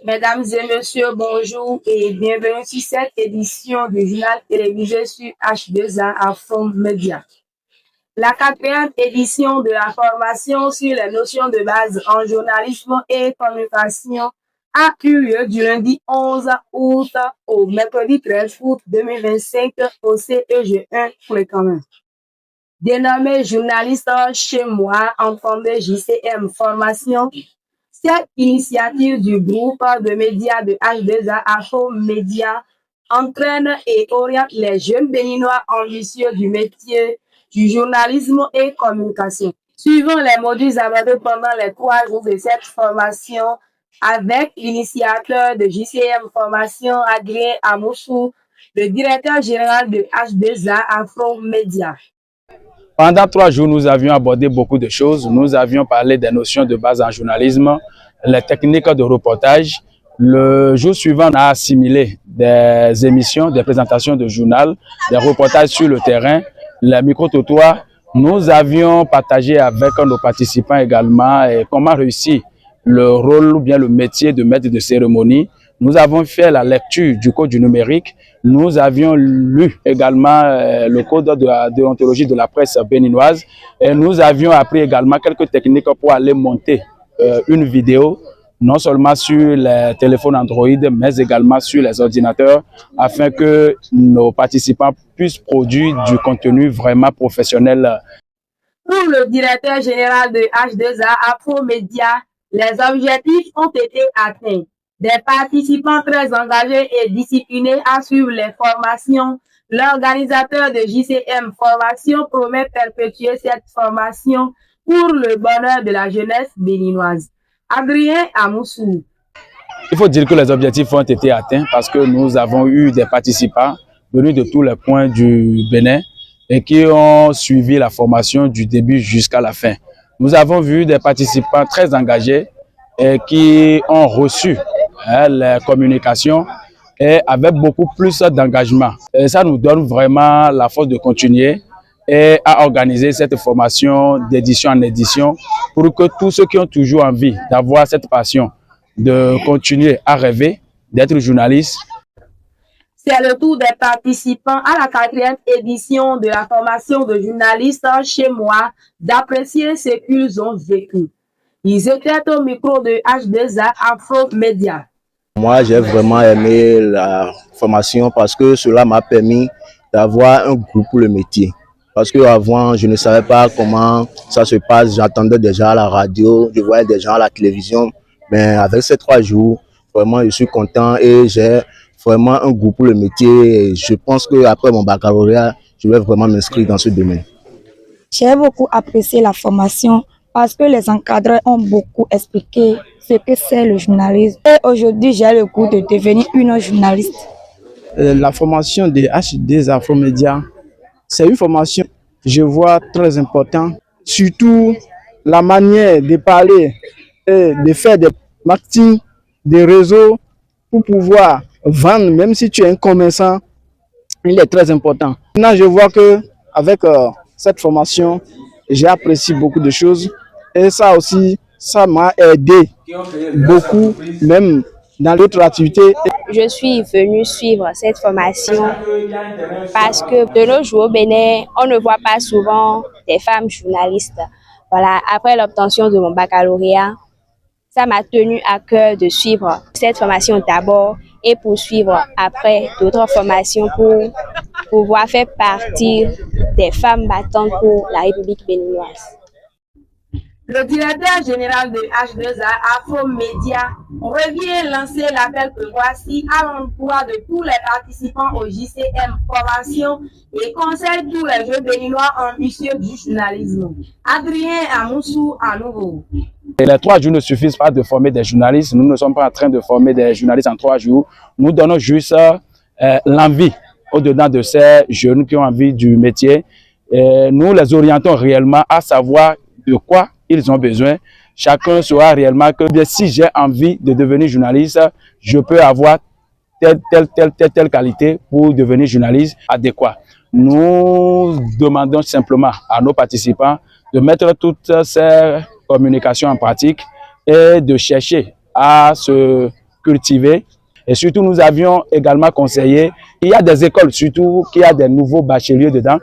Mesdames et messieurs, bonjour et bienvenue sur cette édition du journal télévisé sur H2A Afro Média. La quatrième édition de la formation sur les notions de base en journalisme et communication a eu lieu du lundi 11 août au mercredi 13 août 2025 au CEG1 pour les communs. Dénommé journaliste chez moi, entendez JCM Formation. Cette initiative du groupe de médias de H2A Afro Média entraîne et oriente les jeunes béninois ambitieux du métier du journalisme et communication. Suivant les modules abordés pendant les 3 jours de cette formation avec l'initiateur de JCM Formation, Adrien Amoussou, le directeur général de H2A Afro Média. Pendant 3 jours, nous avions abordé beaucoup de choses. Nous avions parlé des notions de base en journalisme, les techniques de reportage. Le jour suivant, on a assimilé des émissions, des présentations de journal, des reportages sur le terrain, les micro-trottoirs. Nous avions partagé avec nos participants également comment réussir le rôle ou bien le métier de maître de cérémonie. Nous avons fait la lecture du code du numérique. Nous avions lu également le code de la déontologie de la presse béninoise. Et nous avions appris également quelques techniques pour aller monter une vidéo, non seulement sur les téléphones Android, mais également sur les ordinateurs, afin que nos participants puissent produire du contenu vraiment professionnel. Pour le directeur général de H2A Afro Média, les objectifs ont été atteints. Des participants très engagés et disciplinés à suivre les formations. L'organisateur de JCM Formation promet perpétuer cette formation pour le bonheur de la jeunesse béninoise. Adrien Amoussou. Il faut dire que les objectifs ont été atteints parce que nous avons eu des participants venus de tous les coins du Bénin et qui ont suivi la formation du début jusqu'à la fin. Nous avons vu des participants très engagés et qui ont reçu les communications et avec beaucoup plus d'engagement. Et ça nous donne vraiment la force de continuer et à organiser cette formation d'édition en édition pour que tous ceux qui ont toujours envie d'avoir cette passion, de continuer à rêver, d'être journaliste. C'est le tour des participants à la 4e édition de la formation de journalistes chez moi d'apprécier ce qu'ils ont vécu. Ils étaient au micro de H2A Afro Média. Moi, j'ai vraiment aimé la formation parce que cela m'a permis d'avoir un goût pour le métier. Parce qu'avant, je ne savais pas comment ça se passe. J'entendais déjà à la radio, je voyais des gens à la télévision. Mais avec ces 3 jours, vraiment, je suis content et j'ai vraiment un goût pour le métier. Et je pense qu'après mon baccalauréat, je vais vraiment m'inscrire dans ce domaine. J'ai beaucoup apprécié la formation parce que les encadreurs ont beaucoup expliqué ce que c'est le journalisme. Et aujourd'hui, j'ai le goût de devenir une journaliste. La formation de H2A Afro Média, c'est une formation que je vois très importante. Surtout la manière de parler et de faire des marketing, des réseaux pour pouvoir vendre, même si tu es un commerçant, il est très important. Maintenant, je vois qu'avec cette formation, j'ai apprécié beaucoup de choses. Et ça aussi, ça m'a aidé beaucoup, même dans d'autres activités. Je suis venue suivre cette formation parce que de nos jours au Bénin, on ne voit pas souvent des femmes journalistes. Voilà, après l'obtention de mon baccalauréat, ça m'a tenu à cœur de suivre cette formation d'abord et poursuivre après d'autres formations pour pouvoir faire partie des femmes battantes pour la République béninoise. Le directeur général de H2A Afro Média revient lancer l'appel que voici à l'emploi de tous les participants au JCM Formation et conseille tous les jeunes béninois ambitieux du journalisme. Adrien Amoussou à nouveau. Et les 3 jours ne suffisent pas de former des journalistes. Nous ne sommes pas en train de former des journalistes en 3 jours. Nous donnons juste l'envie au-dedans de ces jeunes qui ont envie du métier. Et nous les orientons réellement à savoir de quoi ils ont besoin. Chacun saura réellement que bien, si j'ai envie de devenir journaliste, je peux avoir telle qualité pour devenir journaliste adéquat. Nous demandons simplement à nos participants de mettre toutes ces communications en pratique et de chercher à ce cultiver. Et surtout, nous avions également conseillé, il y a des écoles, surtout qu'il y a des nouveaux bacheliers dedans.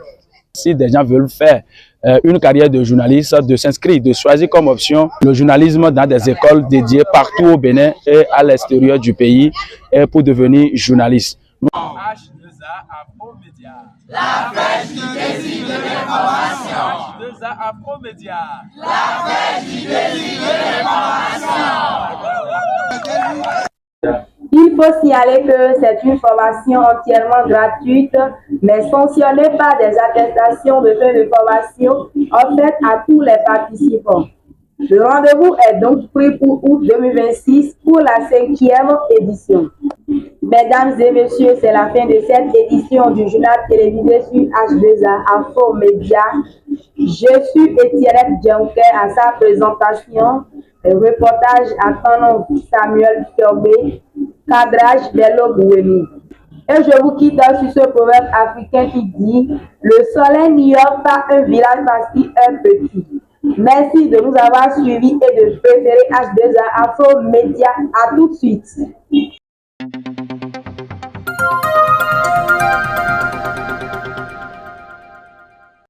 Si des gens veulent faire une carrière de journaliste, de s'inscrire, de choisir comme option le journalisme dans des écoles dédiées partout au Bénin et à l'extérieur du pays et pour devenir journaliste. H2A Afromédia. La fête du désir de l'information. H2A Afromédia. La fête du désir de l'information. Il faut signaler que c'est une formation entièrement gratuite, mais sanctionnée par des attestations de fin de formation offertes à tous les participants. Le rendez-vous est donc pris pour août 2026 pour la 5e édition. Mesdames et messieurs, c'est la fin de cette édition du journal télévisé sur H2A Afromédia. Je suis Etienne Djanké à sa présentation. Reportage à ton nom Samuel Fiobé, cadrage Bello Bouémi. Et je vous quitte sur ce proverbe africain qui dit: le soleil n'ignore pas un village par-ci un petit. Merci de nous avoir suivis et de préférer H2A Afromédia. À tout de suite.